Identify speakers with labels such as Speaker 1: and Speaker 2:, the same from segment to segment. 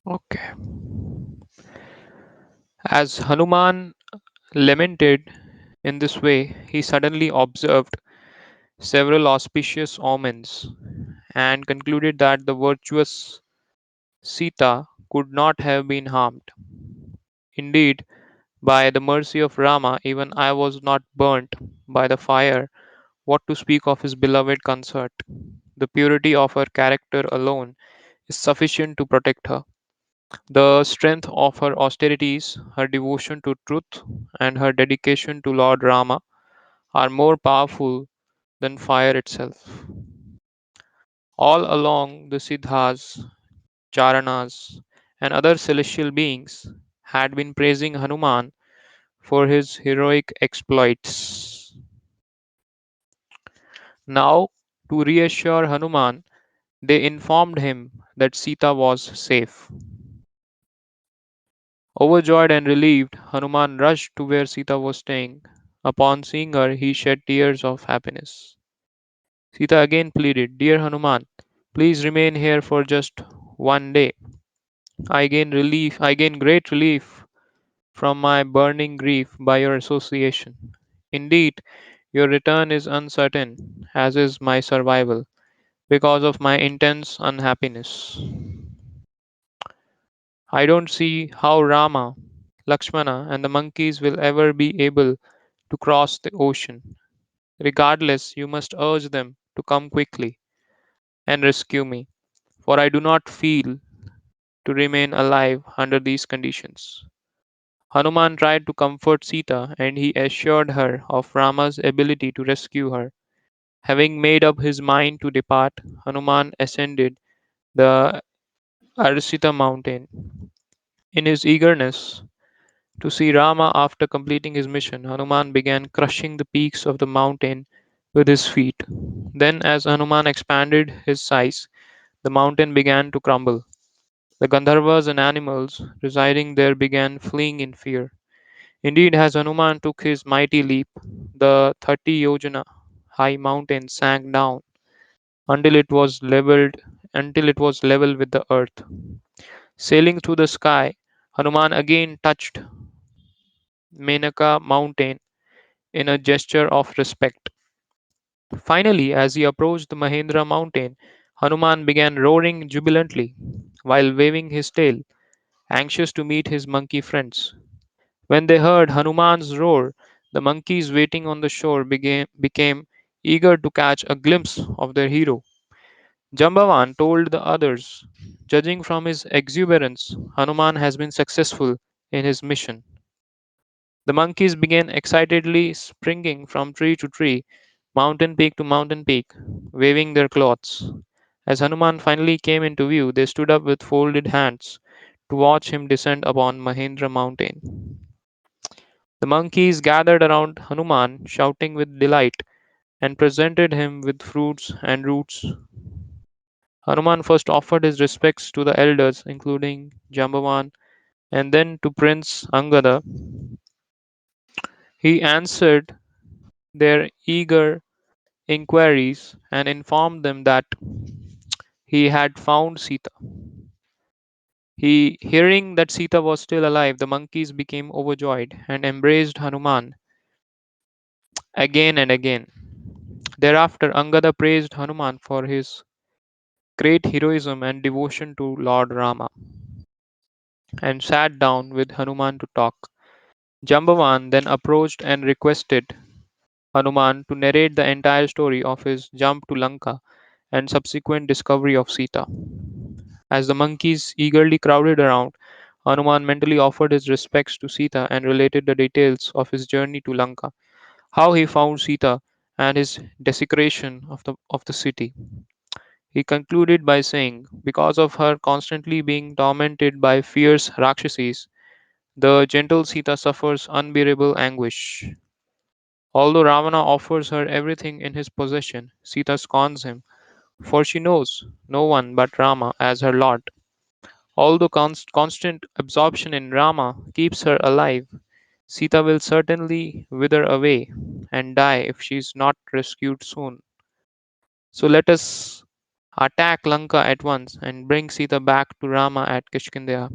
Speaker 1: Okay. As Hanuman lamented in this way, he suddenly observed several auspicious omens and concluded that the virtuous Sita could not have been harmed. Indeed, by the mercy of Rama, even I was not burnt by the fire, what to speak of his beloved consort. The purity of her character alone is sufficient to protect her. The strength of her austerities, her devotion to truth, and her dedication to Lord Rama are more powerful than fire itself. All along, the Siddhas, Charanas, and other celestial beings had been praising Hanuman for his heroic exploits. Now, to reassure Hanuman, they informed him that Sita was safe. Overjoyed and relieved, Hanuman rushed to where Sita was staying. Upon seeing her, he shed tears of happiness. Sita again pleaded, "Dear Hanuman, please remain here for just one day. I gain great relief from my burning grief by your association. Indeed, your return is uncertain, as is my survival, because of my intense unhappiness. I don't see how Rama, Lakshmana, and the monkeys will ever be able to cross the ocean. Regardless, you must urge them to come quickly and rescue me, for I do not feel to remain alive under these conditions." Hanuman tried to comfort Sita and he assured her of Rama's ability to rescue her. Having made up his mind to depart, Hanuman ascended the Arsita mountain. In his eagerness to see Rama after completing his mission, Hanuman began crushing the peaks of the mountain with his feet. Then, as Hanuman expanded his size, the mountain began to crumble. The Gandharvas and animals residing there began fleeing in fear. Indeed, as Hanuman took his mighty leap, the 30 yojana high mountain sank down until it was level with the earth. Sailing through the sky, Hanuman again touched Menaka mountain in a gesture of respect. Finally, as he approached the Mahendra mountain, Hanuman began roaring jubilantly while waving his tail, anxious to meet his monkey friends. When they heard Hanuman's roar, the monkeys waiting on the shore became eager to catch a glimpse of their hero. Jambavan told the others, "Judging from his exuberance, Hanuman has been successful in his mission." The monkeys began excitedly springing from tree to tree, mountain peak to mountain peak, waving their cloths. As Hanuman finally came into view, they stood up with folded hands to watch him descend upon Mahendra mountain. The monkeys gathered around Hanuman, shouting with delight, and presented him with fruits and roots. Hanuman first offered his respects to the elders, including Jambavan, and then to Prince Angada. He answered their eager inquiries and informed them that he had found Sita. Hearing that Sita was still alive, the monkeys became overjoyed and embraced Hanuman again and again. Thereafter, Angada praised Hanuman for his great heroism and devotion to Lord Rama and sat down with Hanuman to talk. Jambavan then approached and requested Hanuman to narrate the entire story of his jump to Lanka and subsequent discovery of Sita. As the monkeys eagerly crowded around, Hanuman mentally offered his respects to Sita and related the details of his journey to Lanka, how he found Sita, and his desecration of the city. He concluded by saying, "Because of her constantly being tormented by fierce Rakshasis, the gentle Sita suffers unbearable anguish. Although Ravana offers her everything in his possession, Sita scorns him, for she knows no one but Rama as her lord. Although constant absorption in Rama keeps her alive, Sita will certainly wither away and die if she is not rescued soon. So let us Attack Lanka at once and bring Sita back to Rama at Kishkindia.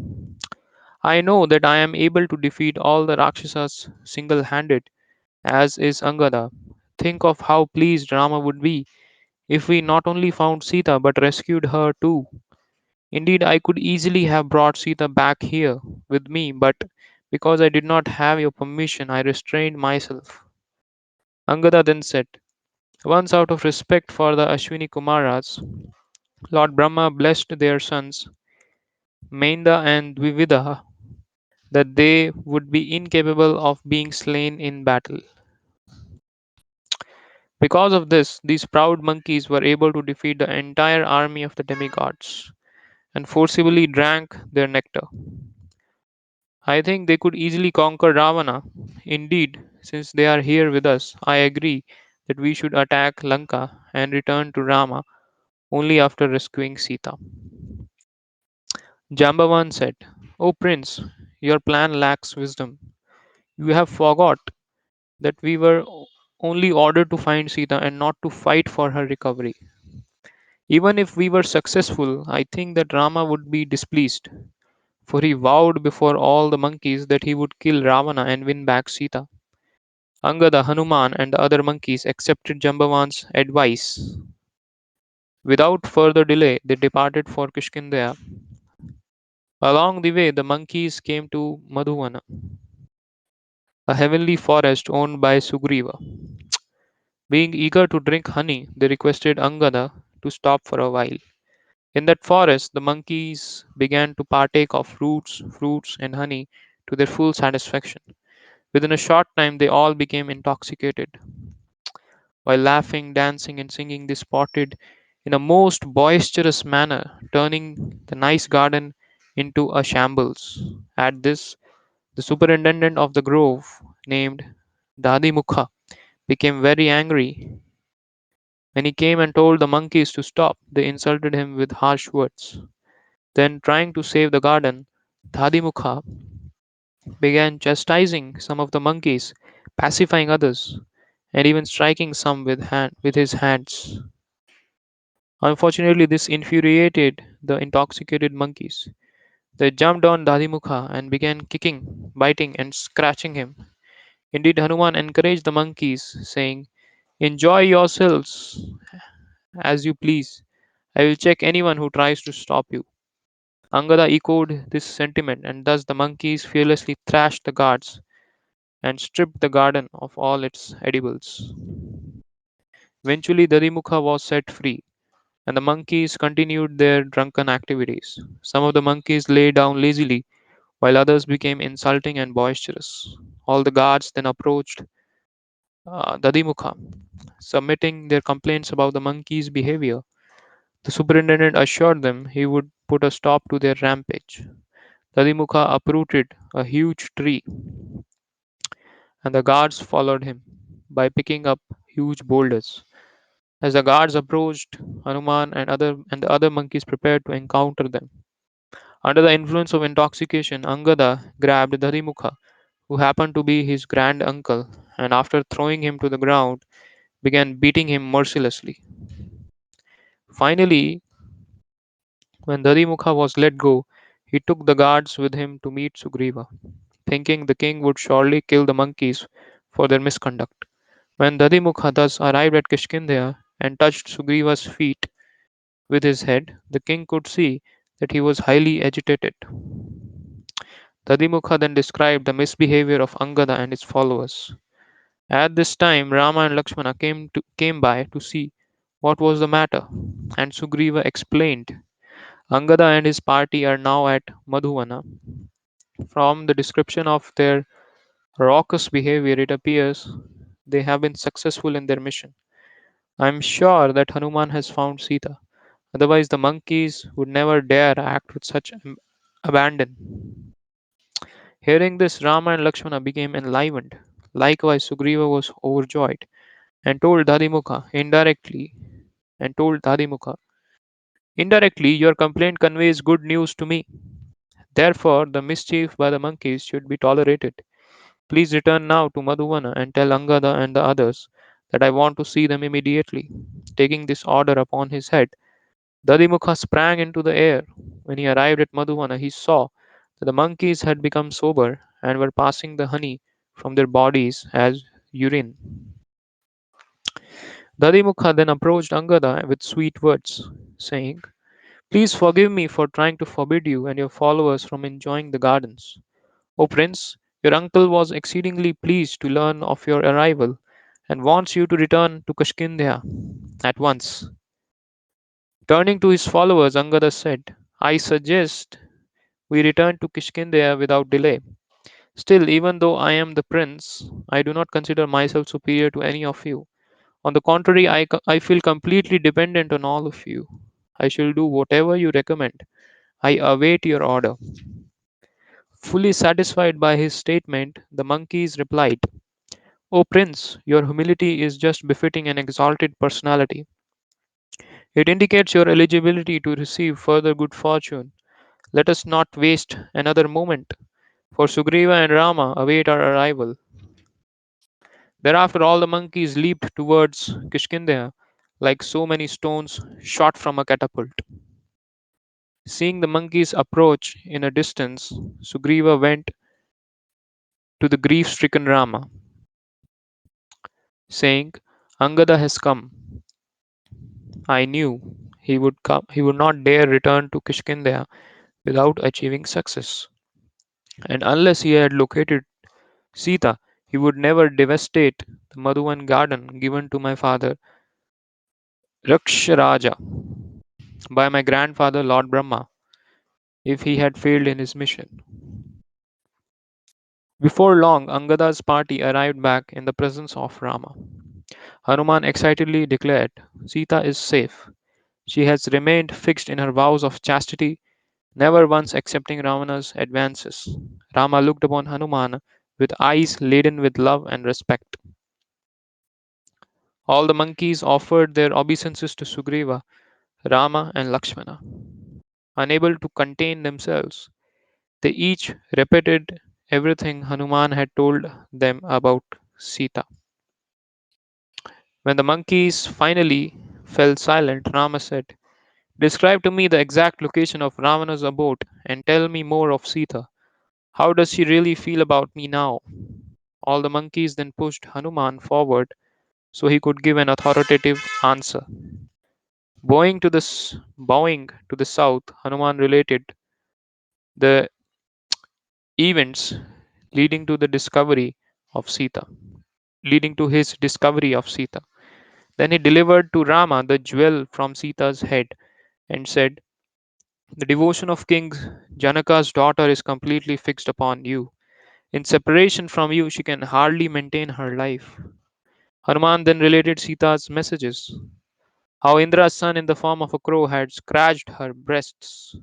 Speaker 1: I know that I am able to defeat all the Rakshasas single handed, as is Angada. Think of how pleased Rama would be if we not only found Sita but rescued her too. Indeed, I could easily have brought Sita back here with me, but because I did not have your permission, I restrained myself. Angada then said, once out of respect for the Ashwini Kumaras, Lord Brahma blessed their sons, Mainda and Dvividha, that they would be incapable of being slain in battle. Because of this, these proud monkeys were able to defeat the entire army of the demigods and forcibly drank their nectar. I think they could easily conquer Ravana. Indeed, since they are here with us, I agree that we should attack Lanka and return to Rama only after rescuing Sita. Jambavan said, O Prince, your plan lacks wisdom. You have forgot that we were only ordered to find Sita and not to fight for her recovery. Even if we were successful, I think that Rama would be displeased, for he vowed before all the monkeys that he would kill Ravana and win back Sita. Angada, Hanuman, and the other monkeys accepted Jambavan's advice. Without further delay, they departed for Kishkinda. Along the way, the monkeys came to Madhuvana, a heavenly forest owned by Sugriva. Being eager to drink honey, they requested Angada to stop for a while. In that forest, the monkeys began to partake of fruits, and honey to their full satisfaction. Within a short time, they all became intoxicated. While laughing, dancing, and singing, they sported in a most boisterous manner, turning the nice garden into a shambles. At this, the superintendent of the grove, named Dadi Mukha, became very angry. When he came and told the monkeys to stop, they insulted him with harsh words. Then, trying to save the garden, Dadi Mukha began chastising some of the monkeys, pacifying others, and even striking some with his hands. Unfortunately, this infuriated the intoxicated monkeys. They jumped on Dadimukha and began kicking, biting, and scratching him. Indeed, Hanuman encouraged the monkeys, saying, enjoy yourselves as you please. I will check anyone who tries to stop you. Angada echoed this sentiment, and thus the monkeys fearlessly thrashed the guards and stripped the garden of all its edibles. Eventually, Dadimukha was set free, and the monkeys continued their drunken activities. Some of the monkeys lay down lazily, while others became insulting and boisterous. All the guards then approached Dadimukha, submitting their complaints about the monkeys' behavior. The superintendent assured them he would put a stop to their rampage. Dadimukha uprooted a huge tree, and the guards followed him by picking up huge boulders. As the guards approached, Hanuman and the other monkeys prepared to encounter them. Under the influence of intoxication, Angada grabbed Dharimukha, who happened to be his grand uncle, and after throwing him to the ground, began beating him mercilessly. Finally, when Dharimukha was let go, he took the guards with him to meet Sugriva, thinking the king would surely kill the monkeys for their misconduct. When Dharimukha thus arrived at Kishkindia and touched Sugriva's feet with his head, the king could see that he was highly agitated. Tadimukha then described the misbehavior of Angada and his followers. At this time, Rama and Lakshmana came by to see what was the matter, and Sugriva explained. Angada and his party are now at Madhuvana. From the description of their raucous behavior, it appears they have been successful in their mission. I am sure that Hanuman has found Sita. Otherwise, the monkeys would never dare act with such abandon. Hearing this, Rama and Lakshmana became enlivened. Likewise, Sugriva was overjoyed and told Dadimukha indirectly, your complaint conveys good news to me. Therefore, the mischief by the monkeys should be tolerated. Please return now to Madhuvana and tell Angada and the others that I want to see them immediately. Taking this order upon his head, Dadimukha sprang into the air. When he arrived at Madhuvana, he saw that the monkeys had become sober and were passing the honey from their bodies as urine. Dadimukha then approached Angada with sweet words, saying, "Please forgive me for trying to forbid you and your followers from enjoying the gardens. O Prince, your uncle was exceedingly pleased to learn of your arrival and wants you to return to Kashkindhya at once." Turning to his followers, Angada said, "I suggest we return to Kishkindhya without delay. Still, even though I am the prince, I do not consider myself superior to any of you. On the contrary, I feel completely dependent on all of you. I shall do whatever you recommend. I await your order." Fully satisfied by his statement, the monkeys replied, "O Prince, your humility is just befitting an exalted personality. It indicates your eligibility to receive further good fortune. Let us not waste another moment, for Sugriva and Rama await our arrival." Thereafter, all the monkeys leaped towards Kishkindeha like so many stones shot from a catapult. Seeing the monkeys approach in a distance, Sugriva went to the grief stricken Rama, saying, "Angada has come. I knew he would come. He would not dare return to Kishkindeha without achieving success. And unless he had located Sita, he would never devastate the Madhuvan garden given to my father Raksharaja by my grandfather Lord Brahma if he had failed in his mission." Before long, Angada's party arrived back in the presence of Rama. Hanuman excitedly declared, "Sita is safe. She has remained fixed in her vows of chastity, never once accepting Ravana's advances." Rama looked upon Hanuman with eyes laden with love and respect. All the monkeys offered their obeisances to Sugriva, Rama, and Lakshmana. Unable to contain themselves, they each repeated everything Hanuman had told them about Sita. When the monkeys finally fell silent, Rama said, "Describe to me the exact location of Ravana's abode and tell me more of Sita. How does she really feel about me now?" All the monkeys then pushed Hanuman forward so he could give an authoritative answer. Bowing to the south, Hanuman related the events leading to the discovery of Sita, leading to his discovery of Sita. Then he delivered to Rama the jewel from Sita's head and said, "The devotion of King Janaka's daughter is completely fixed upon you. In separation from you, she can hardly maintain her life." Hanuman then related Sita's messages, how Indra's son in the form of a crow had scratched her breasts,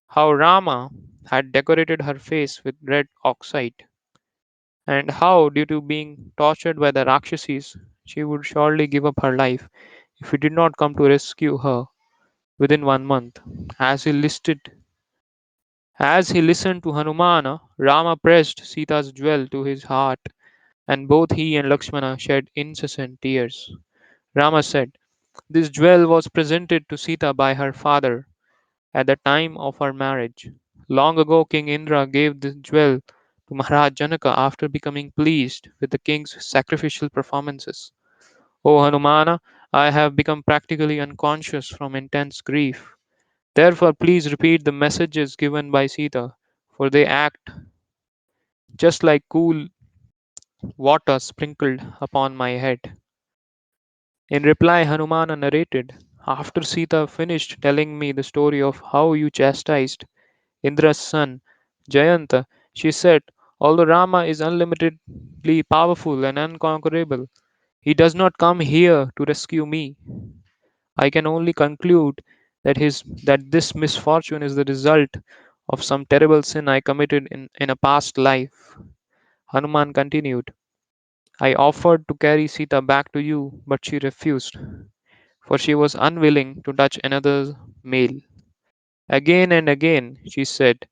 Speaker 1: how Rama had decorated her face with red oxide, and how, due to being tortured by the Rakshasis, she would surely give up her life if he did not come to rescue her within 1 month. As he listed As he listened to Hanumana, Rama pressed Sita's jewel to his heart, and both he and Lakshmana shed incessant tears. Rama said, "This jewel was presented to Sita by her father at the time of her marriage. Long ago, King Indra gave the jewel to Maharaj Janaka after becoming pleased with the king's sacrificial performances. O Hanumana, I have become practically unconscious from intense grief. Therefore, please repeat the messages given by Sita, for they act just like cool water sprinkled upon my head." In reply, Hanumana narrated, "After Sita finished telling me the story of how you chastised Indra's son, Jayanta, she said, although Rama is unlimitedly powerful and unconquerable, he does not come here to rescue me. I can only conclude that this misfortune is the result of some terrible sin I committed in a past life." Hanuman continued, "I offered to carry Sita back to you, but she refused, for she was unwilling to touch another male. Again and again she said,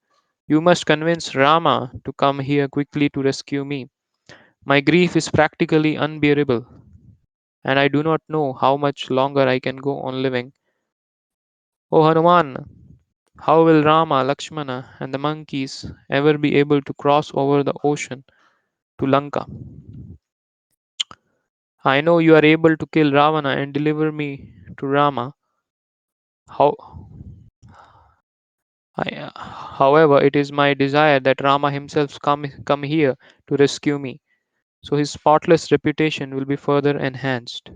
Speaker 1: 'You must convince Rama to come here quickly to rescue me. My grief is practically unbearable, and I do not know how much longer I can go on living. O Hanuman, how will Rama, Lakshmana, and the monkeys ever be able to cross over the ocean to Lanka? I know you are able to kill Ravana and deliver me to Rama. How, however, it is my desire that Rama himself come here to rescue me, so his spotless reputation will be further enhanced.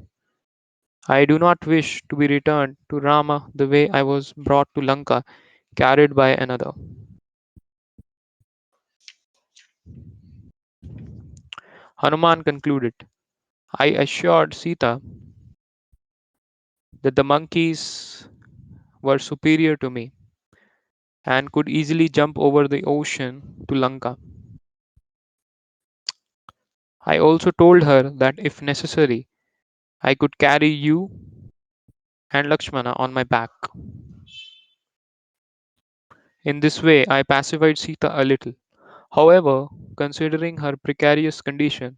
Speaker 1: I do not wish to be returned to Rama the way I was brought to Lanka, carried by another. Hanuman concluded, I assured Sita that the monkeys were superior to me and could easily jump over the ocean to Lanka. I also told her that if necessary, I could carry you and Lakshmana on my back. In this way, I pacified Sita a little. However, considering her precarious condition,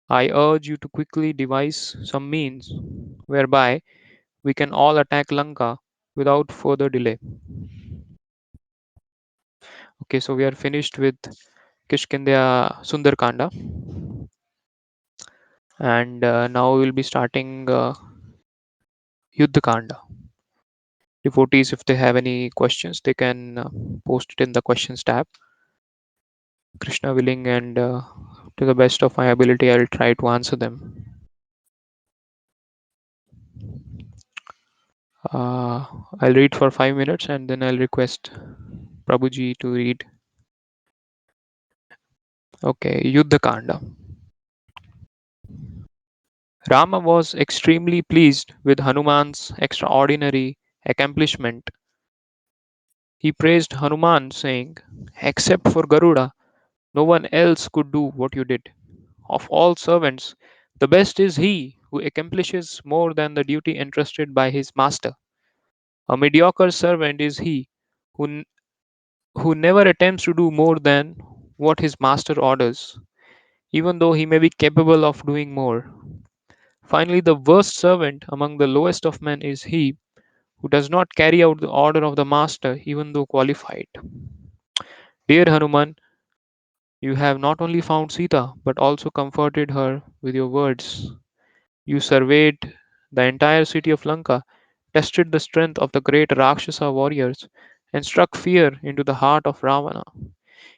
Speaker 1: I urge you to quickly devise some means whereby we can all attack Lanka without further delay. Okay, so we are finished with Kishkindia Sundarkanda, and now we will be starting Yuddhakanda. Devotees, if they have any questions, they can post it in the questions tab. Krishna willing, and to the best of my ability, I'll try to answer them. Uh, I'll read for 5 minutes and then I'll request Prabhuji to read. Okay, Yuddhakanda. Rama was extremely pleased with Hanuman's extraordinary accomplishment. He praised Hanuman, saying, except for Garuda, no one else could do what you did. Of all servants, the best is he who accomplishes more than the duty entrusted by his master. A mediocre servant is he who, who never attempts to do more than what his master orders, even though he may be capable of doing more. Finally, the worst servant among the lowest of men is he who does not carry out the order of the master, even though qualified. Dear Hanuman, you have not only found Sita, but also comforted her with your words. You surveyed the entire city of Lanka, tested the strength of the great Rakshasa warriors, and struck fear into the heart of Ravana.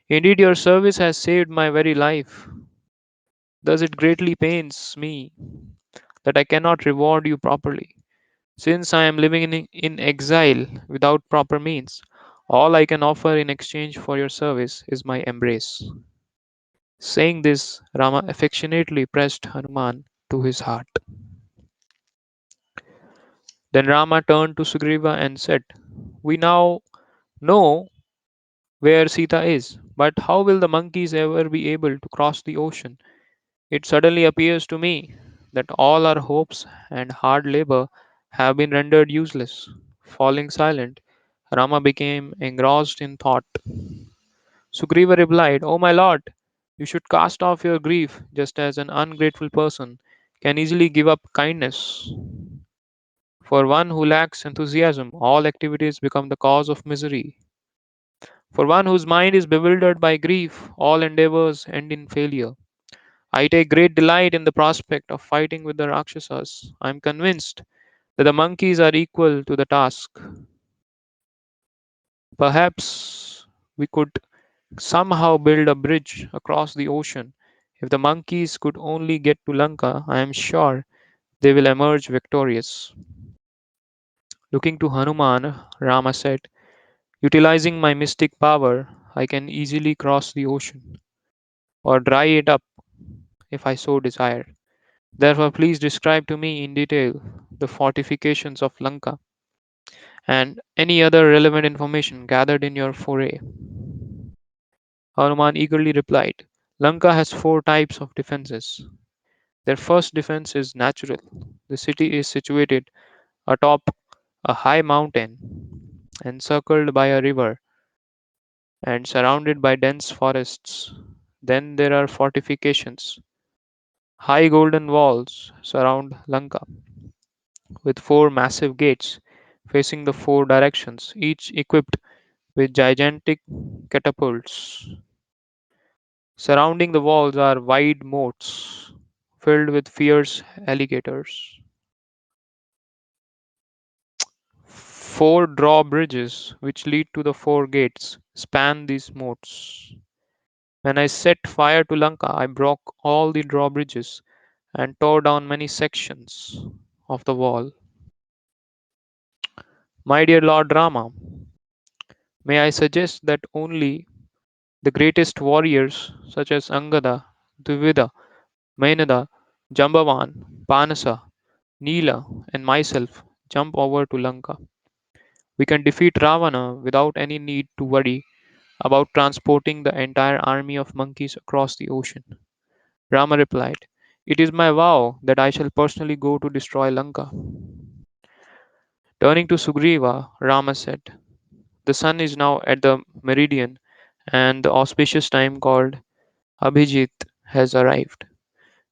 Speaker 1: Indeed, your service has saved my very life. Thus, it greatly pains me that I cannot reward you properly. Since I am living in exile without proper means, all I can offer in exchange for your service is my embrace. Saying this, Rama affectionately pressed Hanuman to his heart. Then Rama turned to Sugriva and said, we now know where Sita is, but how will the monkeys ever be able to cross the ocean? It suddenly appears to me that all our hopes and hard labor have been rendered useless. Falling silent, Rama became engrossed in thought. Sugriva replied, O my lord, you should cast off your grief just as an ungrateful person can easily give up kindness. For one who lacks enthusiasm, all activities become the cause of misery. For one whose mind is bewildered by grief, all endeavors end in failure. I take great delight in the prospect of fighting with the Rakshasas. I am convinced that the monkeys are equal to the task. Perhaps we could somehow build a bridge across the ocean. If the monkeys could only get to Lanka, I am sure they will emerge victorious. Looking to Hanuman, Rama said, utilizing my mystic power, I can easily cross the ocean or dry it up if I so desire. Therefore, please describe to me in detail the fortifications of Lanka and any other relevant information gathered in your foray. Hanuman eagerly replied, Lanka has four types of defenses. Their first defense is natural. The city is situated atop a high mountain, encircled by a river, and surrounded by dense forests. Then there are fortifications. High golden walls surround Lanka with four massive gates facing the four directions, each equipped with gigantic catapults. Surrounding the walls are wide moats filled with fierce alligators. Four drawbridges, which lead to the four gates, span these moats. When I set fire to Lanka, I broke all the drawbridges and tore down many sections of the wall. My dear Lord Rama, may I suggest that only the greatest warriors such as Angada, Dvivida, Mainada, Jambavan, Panasa, Neela, and myself jump over to Lanka. We can defeat Ravana without any need to worry about transporting the entire army of monkeys across the ocean. Rama replied, "It is my vow that I shall personally go to destroy Lanka." Turning to Sugriva, Rama said, "The sun is now at the meridian, and the auspicious time called Abhijit has arrived.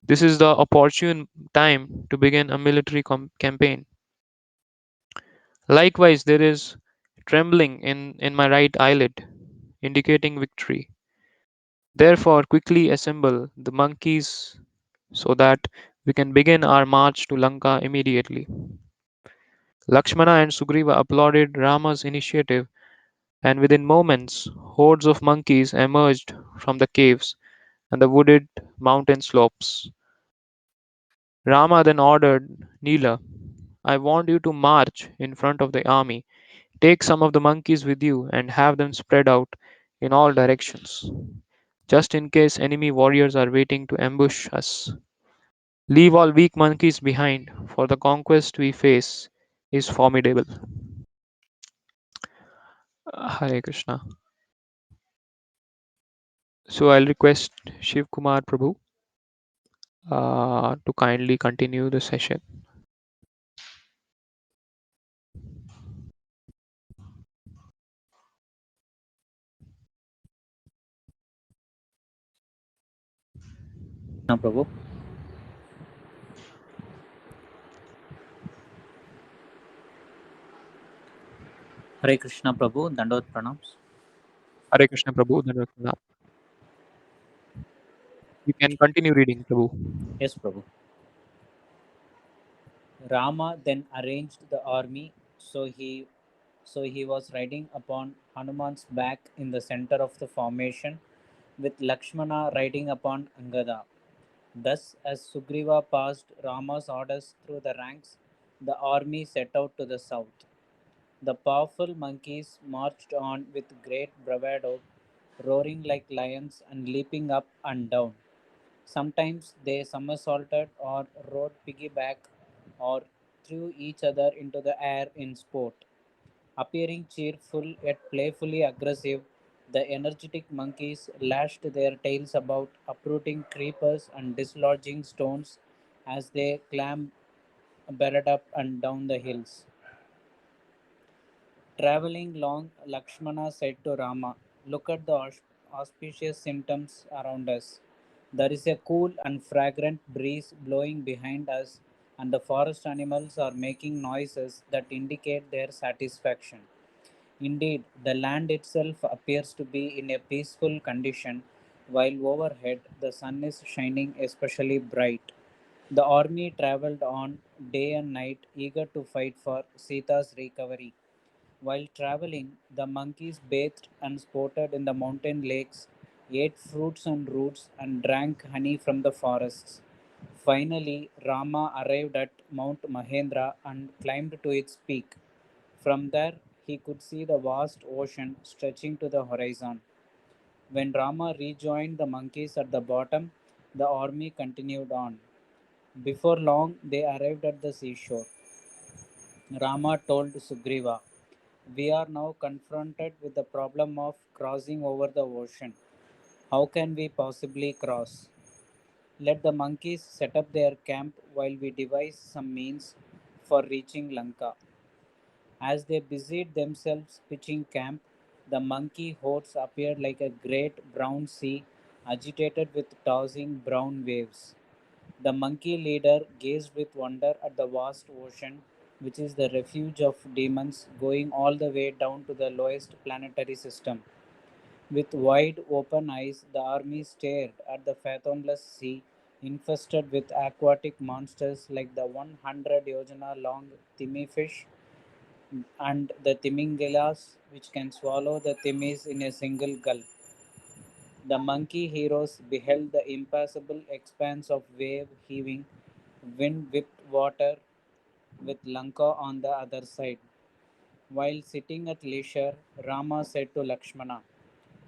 Speaker 1: This is the opportune time to begin a military campaign. Likewise, there is trembling in my right eyelid, indicating victory. Therefore, quickly assemble the monkeys so that we can begin our march to Lanka immediately." Lakshmana and Sugriva applauded Rama's initiative, and within moments, hordes of monkeys emerged from the caves and the wooded mountain slopes. Rama then ordered Nila, "I want you to march in front of the army. Take some of the monkeys with you and have them spread out in all directions, just in case enemy warriors are waiting to ambush us. Leave all weak monkeys behind, for the conquest we face is formidable." Hare Krishna. So I'll request Shiv Kumar Prabhu to kindly continue the session.
Speaker 2: Krishna Prabhu. Hare Krishna Prabhu, Dandot Pranams.
Speaker 1: Hare Krishna Prabhu. You can continue reading, Prabhu.
Speaker 2: Yes, Prabhu. Rama then arranged the army so he was riding upon Hanuman's back in the center of the formation, with Lakshmana riding upon Angada. Thus, as Sugriva passed Rama's orders through the ranks, the army set out to the south. The powerful monkeys marched on with great bravado, roaring like lions and leaping up and down. Sometimes they somersaulted or rode piggyback or threw each other into the air in sport. Appearing cheerful yet playfully aggressive, the energetic monkeys lashed their tails about, uprooting creepers and dislodging stones as they clambered up and down the hills. Traveling long, Lakshmana said to Rama, "Look at the auspicious symptoms around us. There is a cool and fragrant breeze blowing behind us, and the forest animals are making noises that indicate their satisfaction. Indeed, the land itself appears to be in a peaceful condition, while overhead the sun is shining especially bright." The army traveled on day and night, eager to fight for Sita's recovery. While traveling, the monkeys bathed and sported in the mountain lakes, ate fruits and roots, and drank honey from the forests. Finally, Rama arrived at Mount Mahendra and climbed to its peak. From there, he could see the vast ocean stretching to the horizon. When Rama rejoined the monkeys at the bottom, the army continued on. Before long, they arrived at the seashore. Rama told Sugriva, "We are now confronted with the problem of crossing over the ocean. How can we possibly cross? Let the monkeys set up their camp while we devise some means for reaching Lanka." As they busied themselves pitching camp, the monkey hordes appeared like a great brown sea agitated with tossing brown waves. The monkey leader gazed with wonder at the vast ocean, which is the refuge of demons going all the way down to the lowest planetary system. With wide open eyes, the army stared at the fathomless sea, infested with aquatic monsters like the 100 yojana long Timi fish and the Timingilas, which can swallow the Timis in a single gulp. The monkey heroes beheld the impassable expanse of wave heaving, wind whipped water with Lanka on the other side. While sitting at leisure, Rama said to Lakshmana,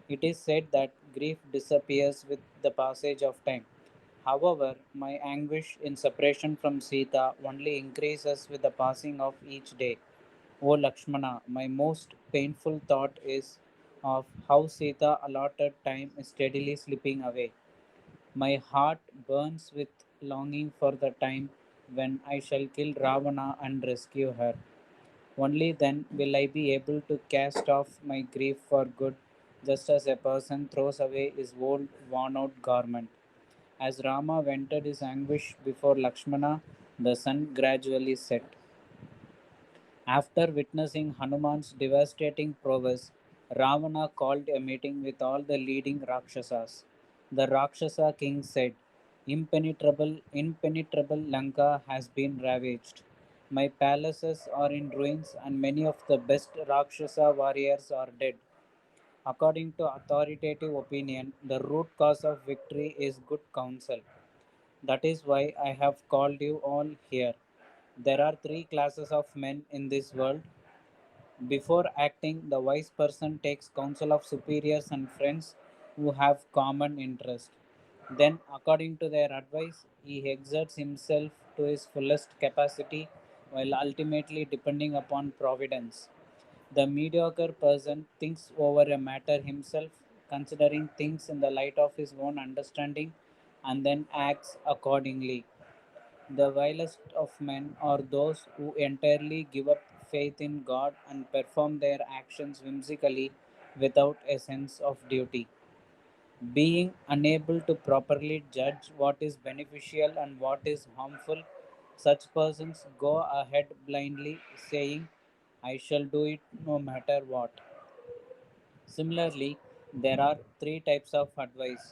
Speaker 2: "It is said that grief disappears with the passage of time. However, my anguish in separation from Sita only increases with the passing of each day. O Lakshmana, my most painful thought is of how Sita allotted time is steadily slipping away. My heart burns with longing for the time when I shall kill Ravana and rescue her. Only then will I be able to cast off my grief for good, just as a person throws away his old worn out garment." As Rama vented his anguish before Lakshmana, the sun gradually set. After witnessing Hanuman's devastating prowess, Ravana called a meeting with all the leading Rakshasas. The Rakshasa king said, impenetrable Lanka has been ravaged. My palaces are in ruins and many of the best Rakshasa warriors are dead. According to authoritative opinion, the root cause of victory is good counsel. That is why I have called you all here. There are three classes of men in this world. Before acting, the wise person takes counsel of superiors and friends who have common interest. Then, according to their advice, he exerts himself to his fullest capacity while ultimately depending upon providence. The mediocre person thinks over a matter himself, considering things in the light of his own understanding, and then acts accordingly. The vilest of men are those who entirely give up faith in God and perform their actions whimsically without a sense of duty. Being unable to properly judge what is beneficial and what is harmful, such persons go ahead blindly saying, "I shall do it no matter what." Similarly, there are three types of advice.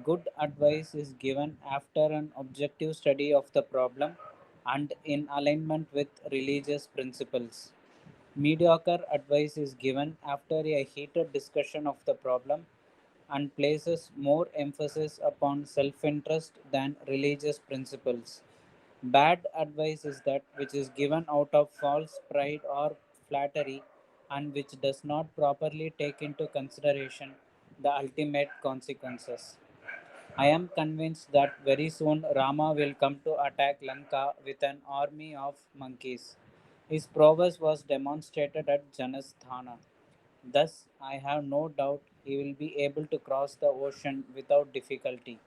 Speaker 2: Good advice is given after an objective study of the problem and in alignment with religious principles. Mediocre advice is given after a heated discussion of the problem and places more emphasis upon self interest than religious principles. Bad advice is that which is given out of false pride or flattery and which does not properly take into consideration the ultimate consequences. I am convinced that very soon Rama will come to attack Lanka with an army of monkeys. His prowess was demonstrated at Janasthana. Thus, I have no doubt he will be able to cross the ocean without difficulty.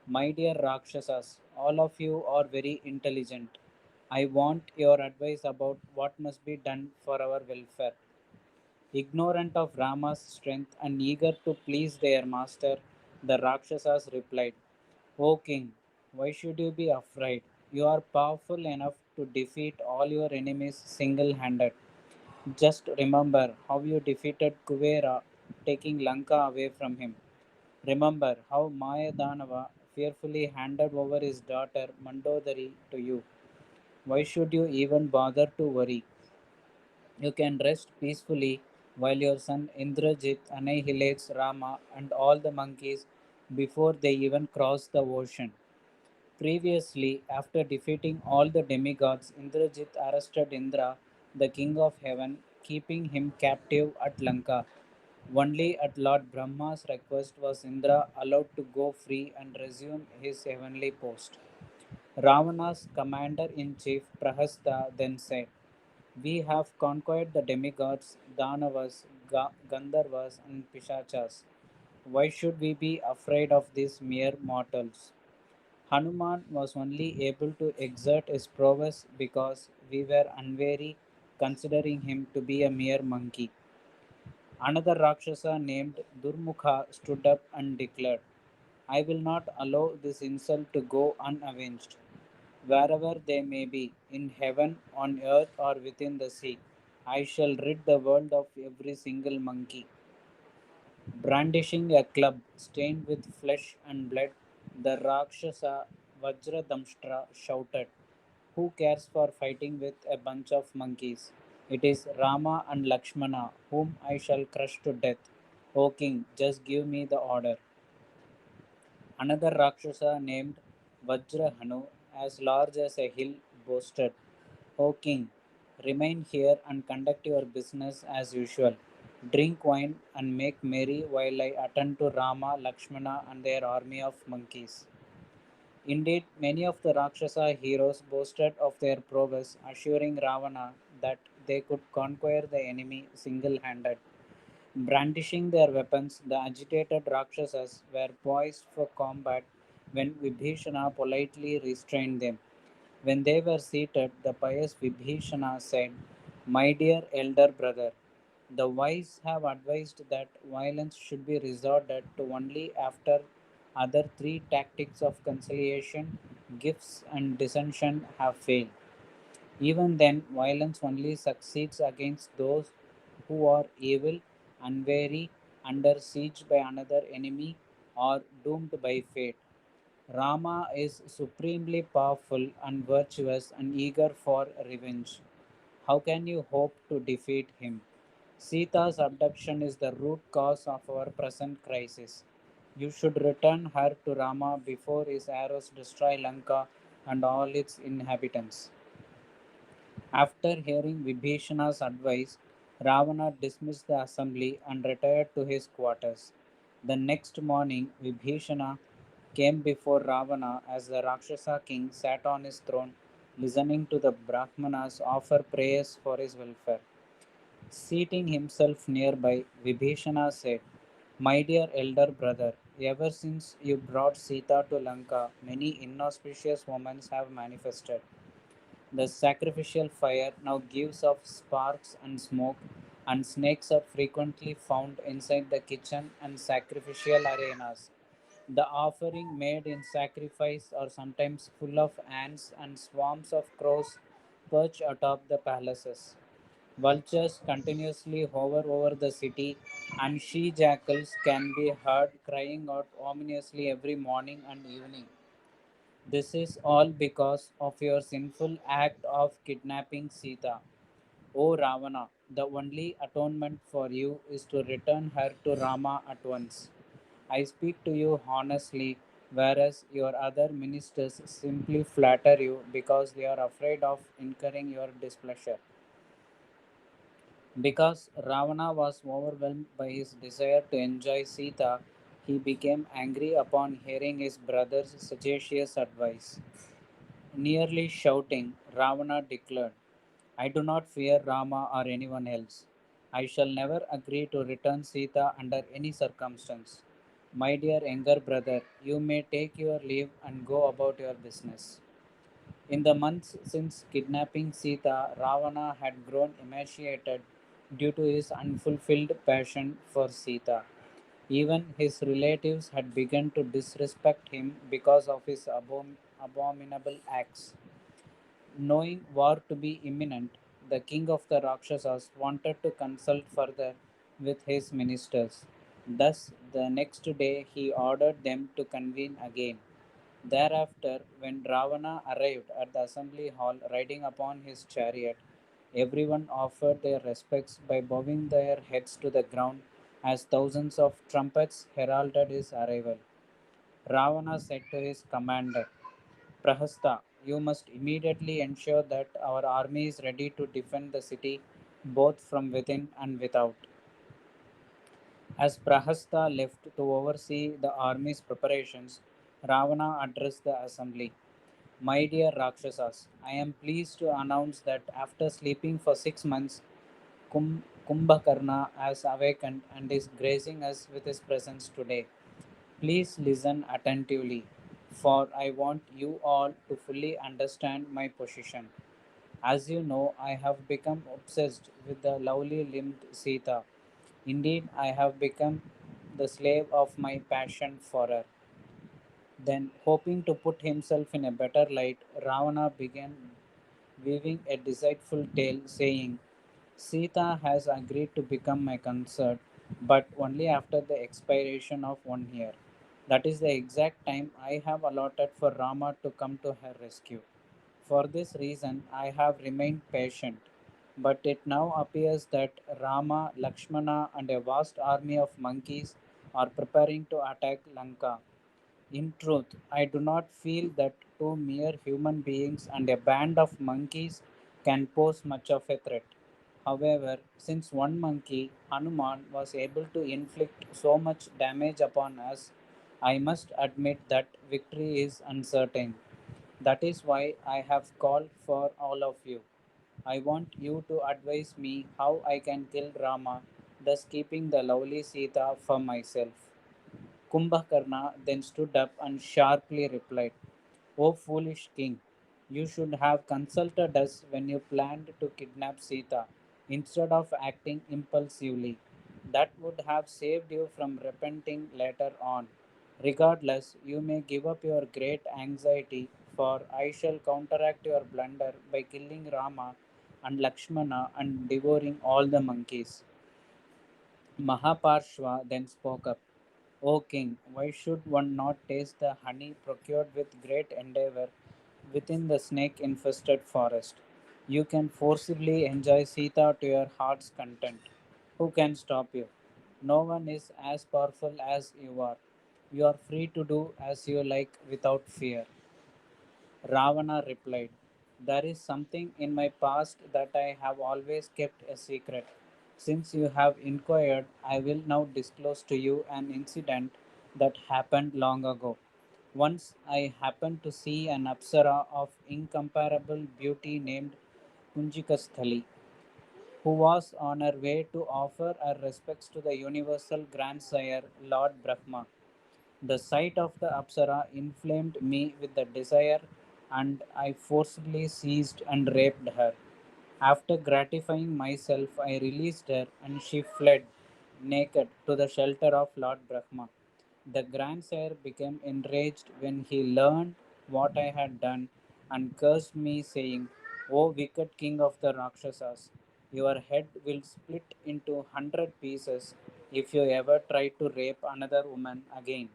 Speaker 2: My dear Rakshasas, all of you are very intelligent. I want your advice about what must be done for our welfare. Ignorant of Rama's strength and eager to please their master, the Rakshasas replied, "O king, why should you be afraid? You are powerful enough to defeat all your enemies single handed. Just remember how you defeated Kuvera, taking Lanka away from him. Remember how Mayadanava fearfully handed over his daughter Mandodari to you. Why should you even bother to worry? You can rest peacefully while your son Indrajit annihilates Rama and all the monkeys before they even cross the ocean." Previously, after defeating all the demigods, Indrajit arrested Indra, the king of heaven, keeping him captive at Lanka. Only at Lord Brahma's request was Indra allowed to go free and resume his heavenly post. Ravana's commander in chief Prahasta then said, "We have conquered the demigods, Danavas, Gandharvas, and Pishachas. Why should we be afraid of these mere mortals?" Hanuman was only able to exert his prowess because we were unwary, considering him to be a mere monkey. Another Rakshasa named Durmukha stood up and declared, "I will not allow this insult to go unavenged. wherever they may be, in heaven, on earth, or within the sea. I shall rid the world of every single monkey. Brandishing a club stained with flesh and blood, the Rakshasa Vajradamshtra shouted, "Who cares for fighting with a bunch of monkeys? It is Rama and Lakshmana whom I shall crush to death. O king, just give me the order." Another Rakshasa named Vajrahanu, as large as a hill, boasted, "O king, remain here and conduct your business as usual. Drink wine and make merry while I attend to Rama, Lakshmana, and their army of monkeys." Indeed, many of the Rakshasa heroes boasted of their prowess, assuring Ravana that they could conquer the enemy single handed. Brandishing their weapons, the agitated Rakshasas were poised for combat when Vibhishana politely restrained them. When they were seated, the pious Vibhishana said, "My dear elder brother, the wise have advised that violence should be resorted to only after other three tactics of conciliation, gifts, and dissension have failed. Even then, violence only succeeds against those who are evil, unwary, under siege by another enemy, or doomed by fate. Rama is supremely powerful and virtuous and eager for revenge. How can you hope to defeat him? Sita's abduction is the root cause of our present crisis. You should return her to Rama before his arrows destroy Lanka and all its inhabitants." After hearing Vibhishana's advice, Ravana dismissed the assembly and retired to his quarters. The next morning, Vibhishana came before Ravana as the Rakshasa king sat on his throne, listening to the Brahmanas offer prayers for his welfare. Seating himself nearby, Vibhishana said, "My dear elder brother, ever since you brought Sita to Lanka, many inauspicious omens have manifested. The sacrificial fire now gives off sparks and smoke, and snakes are frequently found inside the kitchen and sacrificial arenas. The offering made in sacrifice are sometimes full of ants, and swarms of crows perch atop the palaces. Vultures continuously hover over the city, and she jackals can be heard crying out ominously every morning and evening. This is all because of your sinful act of kidnapping Sita. O Ravana, the only atonement for you is to return her to Rama at once. I speak to you honestly, whereas your other ministers simply flatter you because they are afraid of incurring your displeasure." Because Ravana was overwhelmed by his desire to enjoy Sita, he became angry upon hearing his brother's sagacious advice. Nearly shouting, Ravana declared, "I do not fear Rama or anyone else. I shall never agree to return Sita under any circumstance. My dear younger brother, you may take your leave and go about your business." In the months since kidnapping Sita, Ravana had grown emaciated due to his unfulfilled passion for Sita. Even his relatives had begun to disrespect him because of his abominable acts. Knowing war to be imminent, the king of the Rakshasas wanted to consult further with his ministers. Thus, the next day he ordered them to convene again. Thereafter, when Ravana arrived at the assembly hall riding upon his chariot, everyone offered their respects by bowing their heads to the ground as thousands of trumpets heralded his arrival. Ravana said to his commander, "Prahasta, you must immediately ensure that our army is ready to defend the city both from within and without." As Prahasta left to oversee the army's preparations, Ravana addressed the assembly. "My dear Rakshasas, I am pleased to announce that after sleeping for 6 months, Kumbhakarna has awakened and is gracing us with his presence today. Please listen attentively, for I want you all to fully understand my position. As you know, I have become obsessed with the lovely limbed Sita. Indeed, I have become the slave of my passion for her. Then, hoping to put himself in a better light, Ravana began weaving a deceitful tale, saying, Sita has agreed to become my consort, but only after the expiration of 1 year. That is the exact time I have allotted for Rama to come to her rescue. For this reason, I have remained patient. But it now appears that Rama, Lakshmana, and a vast army of monkeys are preparing to attack Lanka. In truth, I do not feel that two mere human beings and a band of monkeys can pose much of a threat. However, since one monkey, Hanuman, was able to inflict so much damage upon us, I must admit that victory is uncertain. That is why I have called for all of you. I want you to advise me how I can kill Rama, thus keeping the lovely Sita for myself. Kumbhakarna then stood up and sharply replied, O foolish king, you should have consulted us when you planned to kidnap Sita instead of acting impulsively. That would have saved you from repenting later on. Regardless, you may give up your great anxiety, for I shall counteract your blunder by killing Rama and Lakshmana and devouring all the monkeys. Mahaparshva then spoke up, O king, why should one not taste the honey procured with great endeavor within the snake infested forest? You can forcibly enjoy Sita to your heart's content. Who can stop you? No one is as powerful as you are. You are free to do as you like without fear. Ravana replied, There is something in my past that I have always kept a secret. Since you have inquired, I will now disclose to you an incident that happened long ago. Once I happened to see an apsara of incomparable beauty named Kunjikasthali, who was on her way to offer her respects to the universal grandsire Lord Brahma. The sight of the Apsara inflamed me with the desire, and I forcibly seized and raped her. After gratifying myself, I released her, and she fled naked to the shelter of Lord Brahma. The grandsire became enraged when he learned what I had done and cursed me, saying, O wicked king of the Rakshasas, your head will split into 100 pieces if you ever try to rape another woman again.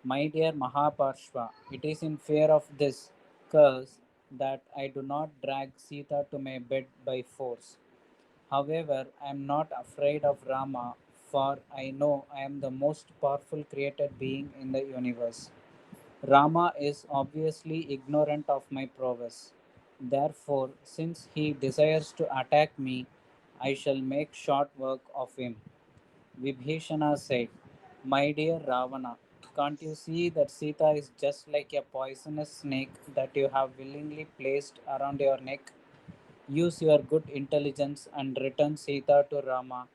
Speaker 2: My dear Mahaparshva, it is in fear of this curse that I do not drag Sita to my bed by force. However, I am not afraid of Rama, for I know I am the most powerful created being in the universe. Rama is obviously ignorant of my prowess. Therefore, since he desires to attack me, I shall make short work of him. Vibhishana said, My dear Ravana, can't you see that Sita is just like a poisonous snake that you have willingly placed around your neck? Use your good intelligence and return Sita to Rama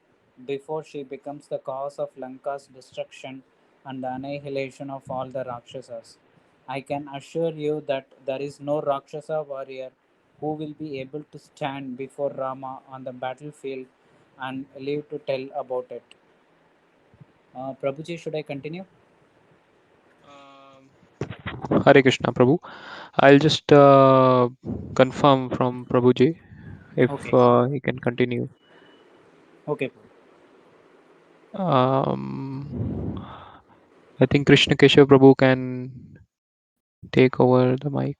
Speaker 2: before she becomes the cause of Lanka's destruction and the annihilation of all the Rakshasas. I can assure you that there is no Rakshasa warrior who will be able to stand before Rama on the battlefield and live to tell about it. Prabhuji, should I continue?
Speaker 1: Um, Hare Krishna, Prabhu. I'll just confirm from Prabhuji if
Speaker 2: Okay.
Speaker 1: he can continue.
Speaker 2: Okay.
Speaker 1: Um, I think Krishna Keshav Prabhu can take over the mic.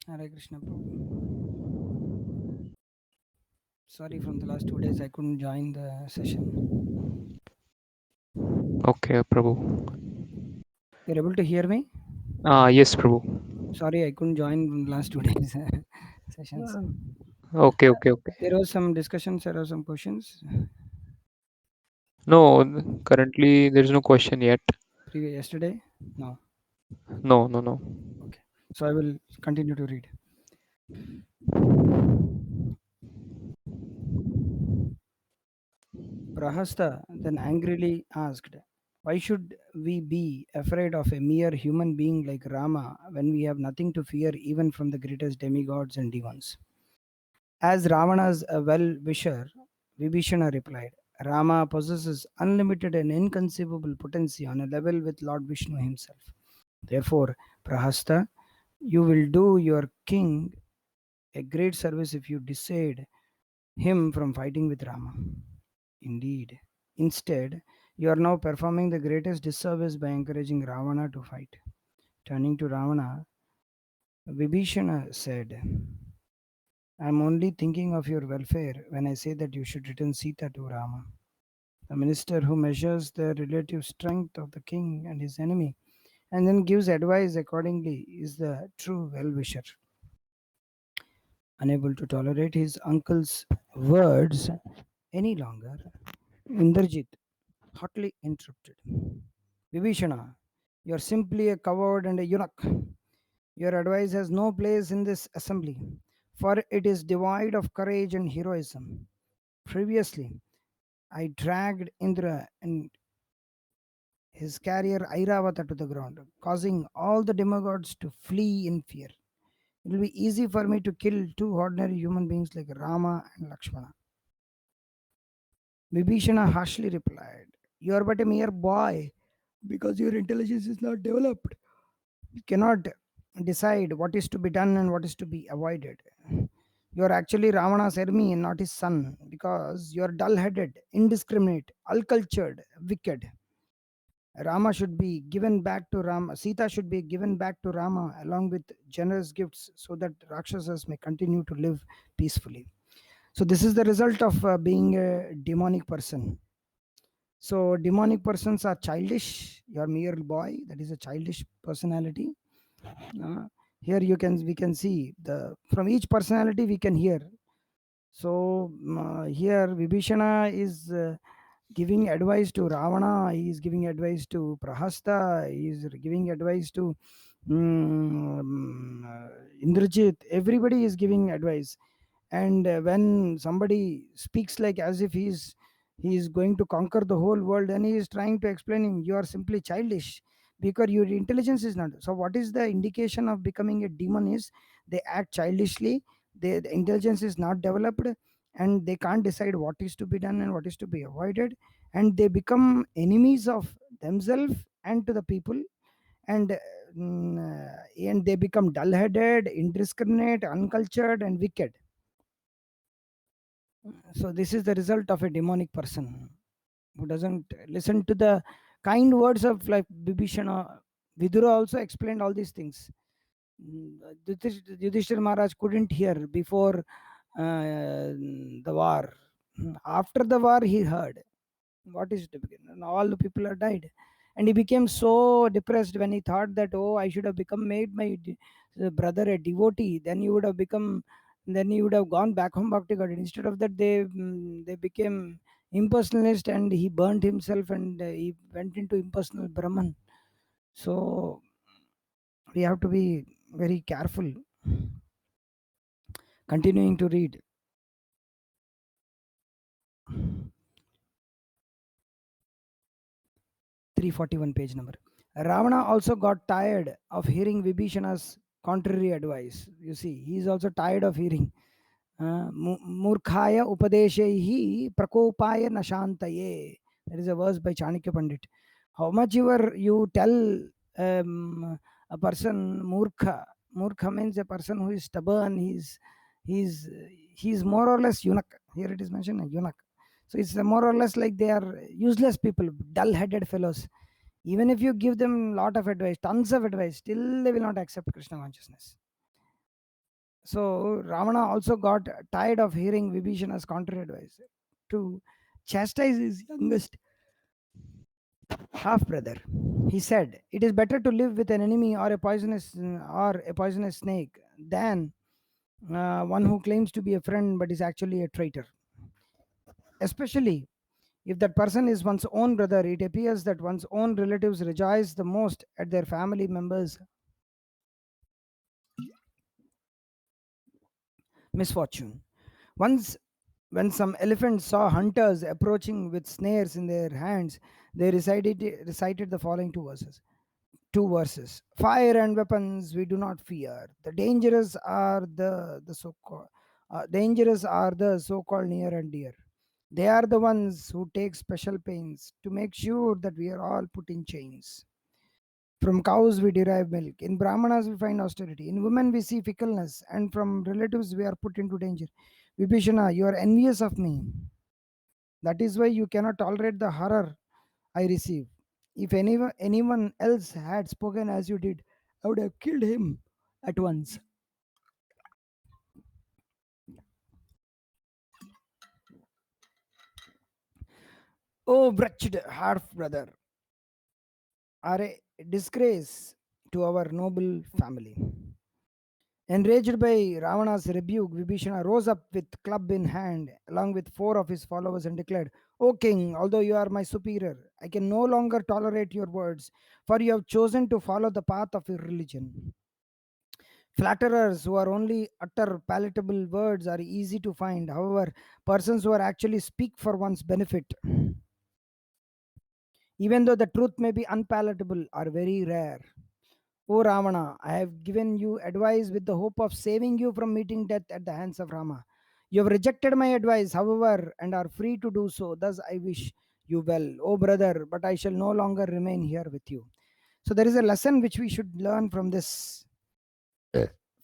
Speaker 3: Hare Krishna Prabhu. Sorry, from the last 2 days I couldn't join the session.
Speaker 1: Okay, Prabhu.
Speaker 3: You're able to hear me?
Speaker 1: Yes, Prabhu.
Speaker 3: Sorry, I couldn't join from the last 2 days sessions.
Speaker 1: Okay, okay, okay.
Speaker 3: There was some discussions, there are some questions.
Speaker 1: No, currently there is no question yet.
Speaker 3: Previous yesterday? No.
Speaker 1: No, no, no.
Speaker 3: Okay. So I will continue to read. Prahasta then angrily asked, Why should we be afraid of a mere human being like Rama when we have nothing to fear even from the greatest demigods and demons? As Ravana's a well wisher, Vibhishana replied, Rama possesses unlimited and inconceivable potency on a level with Lord Vishnu himself. Therefore, Prahasta, you will do your king a great service if you dissuade him from fighting with Rama. Indeed. Instead, you are now performing the greatest disservice by encouraging Ravana to fight. Turning to Ravana, Vibhishana said, I am only thinking of your welfare when I say that you should return Sita to Rama. The minister who measures the relative strength of the king and his enemy and then gives advice accordingly is the true well wisher. Unable to tolerate his uncle's words any longer, Indrajit hotly interrupted. Vibhishana, you are simply a coward and a eunuch. Your advice has no place in this assembly, for it is devoid of courage and heroism. Previously, I dragged Indra and his carrier Airavata to the ground, causing all the demigods to flee in fear. It will be easy for me to kill two ordinary human beings like Rama and Lakshmana. Vibhishana harshly replied, you are but a mere boy because your intelligence is not developed. You cannot decide what is to be done and what is to be avoided. You are actually Ravana's enemy and not his son because you are dull headed, indiscriminate, uncultured, wicked. Rama should be given back to Rama. Sita should be given back to Rama along with generous gifts so that Rakshasas may continue to live peacefully. So, this is the result of being a demonic person. So, demonic persons are childish. You are mere boy. That is a childish personality. Uh, Here we can see the from each personality we can hear. So here Vibhishana is giving advice to Ravana, he is giving advice to Prahasta, he is giving advice to Indrajit. Everybody is giving advice, and when somebody speaks like as if he is going to conquer the whole world, and he is trying to explain him, you are simply childish because your intelligence is not. So what is the indication of becoming a demon is they act childishly, the intelligence is not developed, and they can't decide what is to be done and what is to be avoided, and they become enemies of themselves and to the people, and and they become dull-headed, indiscriminate, uncultured, and wicked. So this is the result of a demonic person who doesn't listen to the kind words of like Bibhishana. Vidura also explained all these things. Yudhishthir Maharaj couldn't hear before the war. After the war, he heard what is to begin. And all the people are died, and he became so depressed when he thought that, oh, I should have become made my brother a devotee. Then he would have become. Then he would have gone back home bhakti God. Instead of that, they became impersonalist, and he burned himself, and he went into impersonal Brahman. So we have to be very careful. Continuing to read. 341 page number. Ravana also got tired of hearing Vibhishana's contrary advice. You see, he is also tired of hearing. Murkhaya upadeshehi prakopaya nashantaye. That is a verse by Chanakya Pandit. How much you tell a person murkha means a person who is stubborn. He's he's more or less eunuch. Here it is mentioned eunuch. So it's more or less like they are useless people, dull-headed fellows. Even if you give them lot of advice, tons of advice, still they will not accept Krishna consciousness. So Ravana also got tired of hearing Vibhishana's contrary advice to chastise his youngest half brother. He said, "It is better to live with an enemy or a poisonous snake than one who claims to be a friend but is actually a traitor. Especially if that person is one's own brother, it appears that one's own relatives rejoice the most at their family members' misfortune. Once, when some elephants saw hunters approaching with snares in their hands, They recited the following two verses: fire and weapons we do not fear. The dangerous are the so-called near and dear. They are the ones who take special pains to make sure that we are all put in chains. From cows we derive milk. In Brahmanas we find austerity. In women we see fickleness. And from relatives we are put into danger. Vibhishana, you are envious of me. That is why you cannot tolerate the horror I receive. If anyone else had spoken as you did, I would have killed him at once. Oh, wretched half brother, are a disgrace to our noble family. Enraged by Ravana's rebuke, Vibhishana rose up with club in hand, along with four of his followers, and declared, O king, although you are my superior, I can no longer tolerate your words, for you have chosen to follow the path of your religion. Flatterers who are only utter palatable words are easy to find. However, persons who are actually speak for one's benefit, even though the truth may be unpalatable, are very rare. O Ravana, I have given you advice with the hope of saving you from meeting death at the hands of Rama. You have rejected my advice, however, and are free to do so. Thus, I wish you well, O brother, but I shall no longer remain here with you. So, there is a lesson which we should learn from this.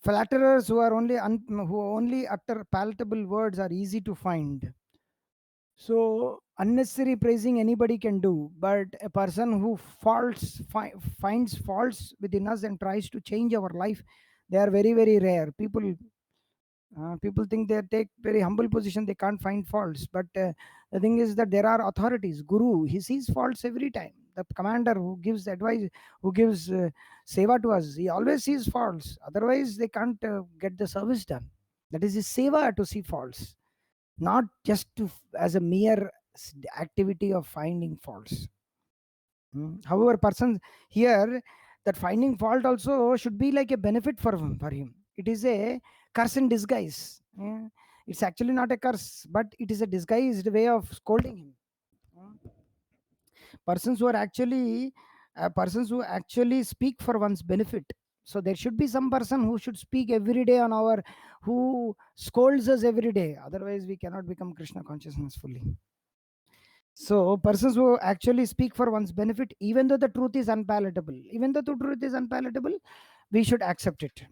Speaker 3: Flatterers who only utter palatable words are easy to find. So unnecessary praising anybody can do, but a person who finds faults within us and tries to change our life, they are very very rare. People think they take very humble position, they can't find faults, but the thing is that there are authorities. Guru, he sees faults every time. The commander who gives advice, who gives seva to us, he always sees faults. Otherwise they can't get the service done. That is his seva, to see faults, not just as a mere activity of finding faults. However, persons here, that finding fault also should be like a benefit for him. It is a curse in disguise. It's actually not a curse, but it is a disguised way of scolding him. Mm. Persons who are actually persons who actually speak for one's benefit. So there should be some person who should speak every day on our, who scolds us every day. Otherwise, we cannot become Krishna consciousness fully. So persons who actually speak for one's benefit, even though the truth is unpalatable, we should accept it.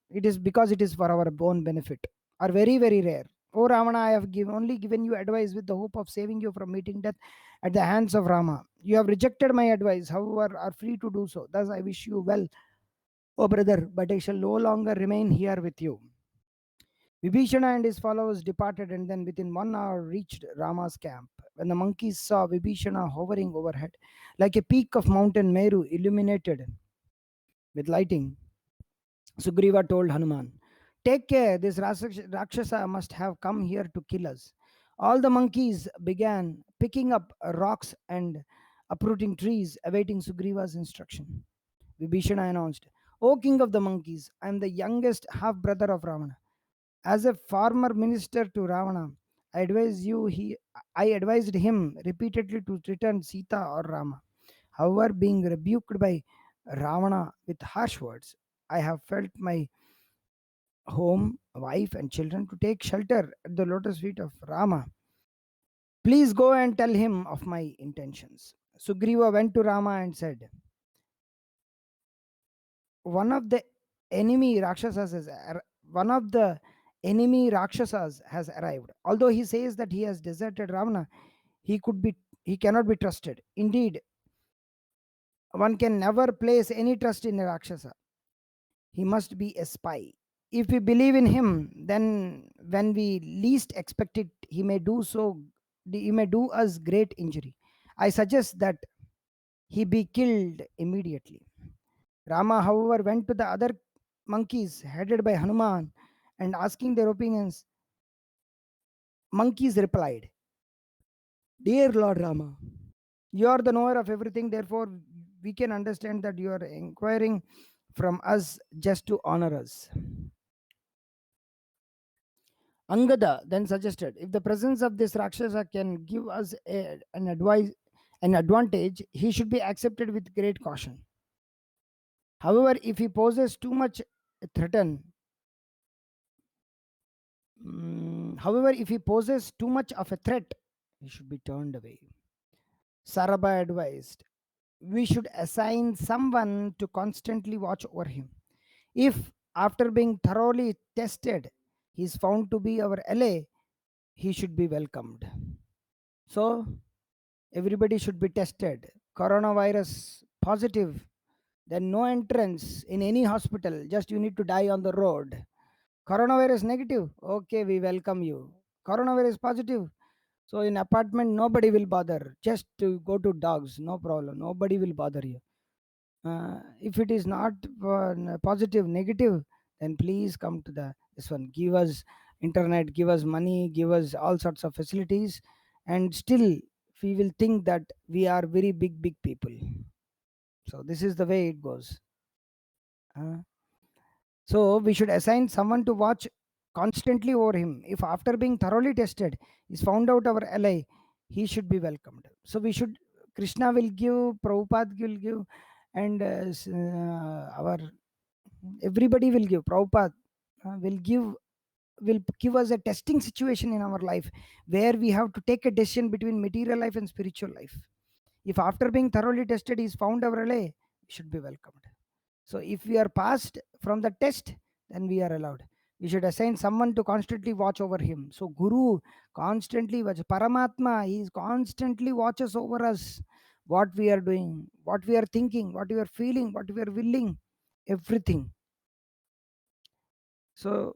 Speaker 3: It is because it is for our own benefit, are very very rare. O Ravana, I have only given you advice with the hope of saving you from meeting death at the hands of Rama. You have rejected my advice, however, are free to do so. Thus, I wish you well, O brother, but I shall no longer remain here with you. Vibhishana and his followers departed and then within 1 hour reached Rama's camp. When the monkeys saw Vibhishana hovering overhead, like a peak of Mountain Meru illuminated with lighting, Sugriva told Hanuman, Take care, this Rakshasa must have come here to kill us. All the monkeys began picking up rocks and uprooting trees, awaiting Sugriva's instruction. Vibhishana announced, O king of the monkeys, I am the youngest half brother of Ravana. As a former minister to Ravana, I advised him repeatedly to return Sita or Rama. However, being rebuked by Ravana with harsh words, I have felt my home, wife, and children to take shelter at the lotus feet of Rama. Please go and tell him of my intentions. Sugriva went to Rama and said, One of the enemy Rakshasas has one of the enemy Rakshasas has arrived. Although he says that he has deserted Ravana, he could be he cannot be trusted. Indeed, one can never place any trust in a Rakshasa. He must be a spy. If we believe in him, then when we least expect it, he may do us great injury. I suggest that he be killed immediately. Rama, however, went to the other monkeys headed by Hanuman and asking their opinions. Monkeys replied, Dear Lord Rama, you are the knower of everything, therefore, we can understand that you are inquiring from us just to honor us. Angada then suggested, if the presence of this Rakshasa can give us an an advantage, he should be accepted with great caution. However, if he poses too much threaten, however, if he poses too much of a threat, he should be turned away. Sarabha advised, we should assign someone to constantly watch over him. If after being thoroughly tested, he is found to be our ally, he should be welcomed. So, everybody should be tested. Coronavirus positive, then no entrance in any hospital, just you need to die on the road. Coronavirus negative, okay, we welcome you. Coronavirus positive, so in apartment nobody will bother, just to go to dogs, no problem, nobody will bother you. If it is not positive, negative, then please come to the this one, give us internet, give us money, give us all sorts of facilities, and still we will think that we are very big people. So this is the way it goes. Uh, so we should assign someone to watch constantly over him. If after being thoroughly tested is found out our ally, he should be welcomed. So we should, Krishna will give, Prabhupada will give, and our everybody will give. Prabhupada will give us a testing situation in our life where we have to take a decision between material life and spiritual life. If after being thoroughly tested is found our ally, we should be welcomed. So if we are passed from the test, then we are allowed. We should assign someone to constantly watch over him. So Guru constantly watch. Paramatma, he is constantly watches over us. What we are doing, what we are thinking, what we are feeling, what we are willing, everything. So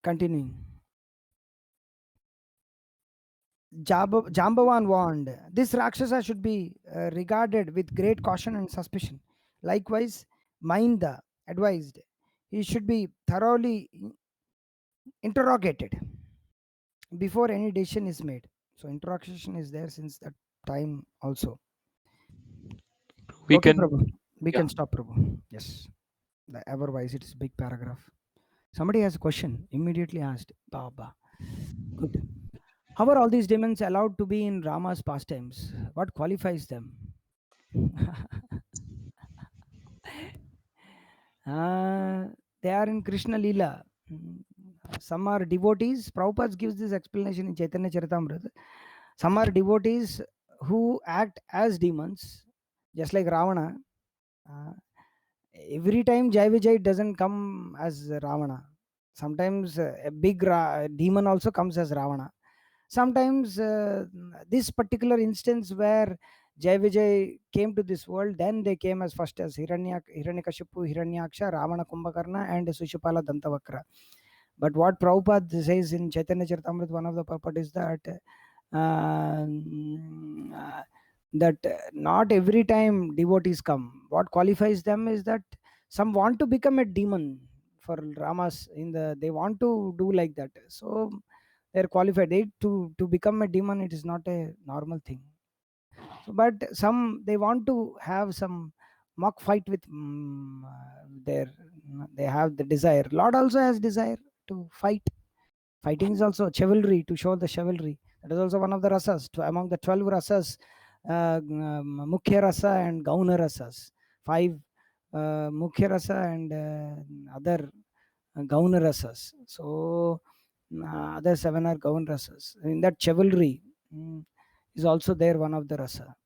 Speaker 3: continuing. Jambavan warned, this Rakshasa should be regarded with great caution and suspicion. Likewise, Mainda advised, he should be thoroughly interrogated before any decision is made. So, interrogation is there since that time also.
Speaker 1: We
Speaker 3: Okay,
Speaker 1: can,
Speaker 3: Prabhu. We
Speaker 1: yeah.
Speaker 3: can stop, Prabhu. Yes. The otherwise, it is big paragraph. Somebody has a question, immediately asked. Baba. Good. How are all these demons allowed to be in Rama's pastimes? What qualifies them? Uh, they are in Krishna Leela. Some are devotees. Prabhupada gives this explanation in Chaitanya Charitamrita. Some are devotees who act as demons, just like Ravana. Uh, every time Jai Vijay doesn't come as Ravana. Sometimes a big demon also comes as Ravana. Sometimes this particular instance where Jai Vijay came to this world, then they came as first as Hiranyakashipu, Hiranyaksha, Ravana Kumbhakarna, and Sushupala Dantavakra. But what Prabhupada says in Chaitanya Charitamrita, one of the purport is that not every time devotees come. What qualifies them is that some want to become a demon for Ramas in the, they want to do like that. So they're qualified. They to become a demon, it is not a normal thing. So, but some they want to have some mock fight with their, they have the desire. Lord also has desire to fight. Fighting is also chivalry, to show the chivalry. That is also one of the rasas. Among the 12 rasas, Mukhya rasa and Gauna rasas. 5 Mukhya rasa and other Gauna rasas. So other 7 are Gaun rasas. In that chivalry is also there, one of the rasa.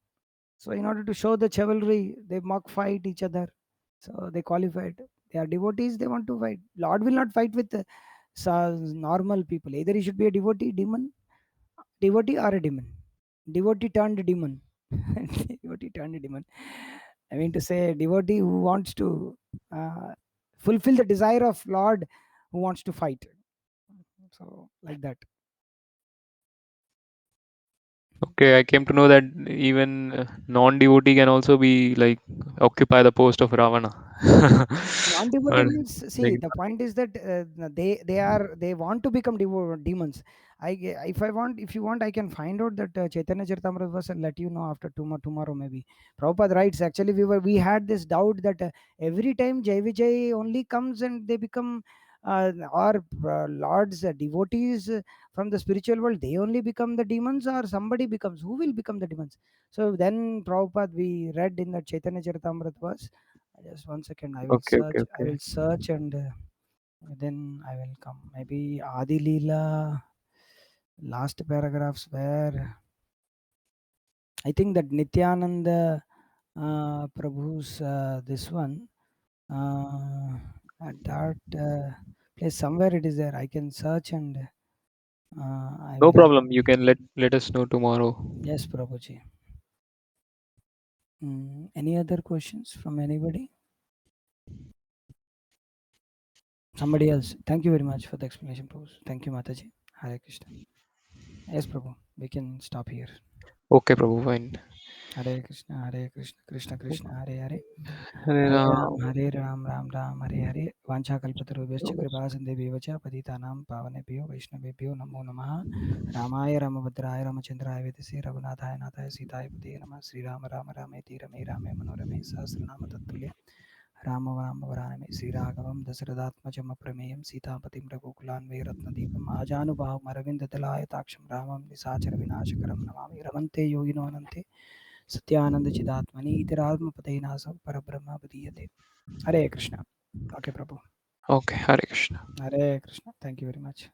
Speaker 3: So in order to show the chivalry, they mock fight each other. So they qualified. They are devotees, they want to fight. Lord will not fight with normal people. Either he should be a devotee or a demon. Devotee turned demon. Devotee turned demon. I mean to say, a devotee who wants to fulfill the desire of Lord, who wants to fight. So like that.
Speaker 1: Okay, I came to know that even non-devotee can also be like occupy the post of Ravana.
Speaker 3: Non-devotee
Speaker 1: Or,
Speaker 3: means, see,
Speaker 1: like,
Speaker 3: the point is that they want to become demons. If I want, if you want, I can find out that Chaitanya Charitamrita verse and let you know after tomorrow maybe. Prabhupada writes, actually we had this doubt that every time Jai Vijay only comes and they become or lord's devotees from the spiritual world, they only become the demons, or somebody becomes, who will become the demons? So then Prabhupada, we read in the Chaitanya Charitamrita verse. Just one second, I will
Speaker 1: Okay, okay,
Speaker 3: search. I
Speaker 1: okay.
Speaker 3: will search, and then I will come. Maybe Adi Leela, last paragraphs where I think that Nityananda Prabhu's this one, at that place somewhere it is there. I can search, and I
Speaker 1: No
Speaker 3: will.
Speaker 1: problem. You can let us know tomorrow.
Speaker 3: Yes, Prabhuji. Any other questions from anybody? Somebody else. Thank you very much for the explanation, Prabhu. Thank you, Mataji. Hare Krishna. Yes, Prabhu. We can stop here.
Speaker 1: Okay, Prabhu, fine.
Speaker 3: Hare Krishna, Hare Krishna, Krishna Krishna, Hare Hare.
Speaker 1: Hare Ram.
Speaker 3: Hare Ram, Ram Ram, Hare Hare. Vanchakalpatarubhyascha kripasindhebhyo cha patitanam pavanebhyo vaishnavebhyo namo namaha. Ramaya Ramabhadraya Ramachandraya Vedase Raghunathaya Nathaya Sitaya Pate Namah. Sri Rama Rama Rame Rame Rame Manorame Sahasranama Tattulya Rama Rama Varaname Sri Raghavam Dasaradatmajam Prameyam Sitapatim Raghukulanve Ratnadipam Ajanubhavam Aravindatalaya Taksham Ramam Nisachara Vinashakaram Namami Ramante Yogino Anante Satyananda Chidatmani Itiradma Nasa Parabrahma Padiyate. Hare Krishna. Okay, Prabhu.
Speaker 1: Okay, Hare Krishna.
Speaker 3: Hare Krishna. Thank you very much.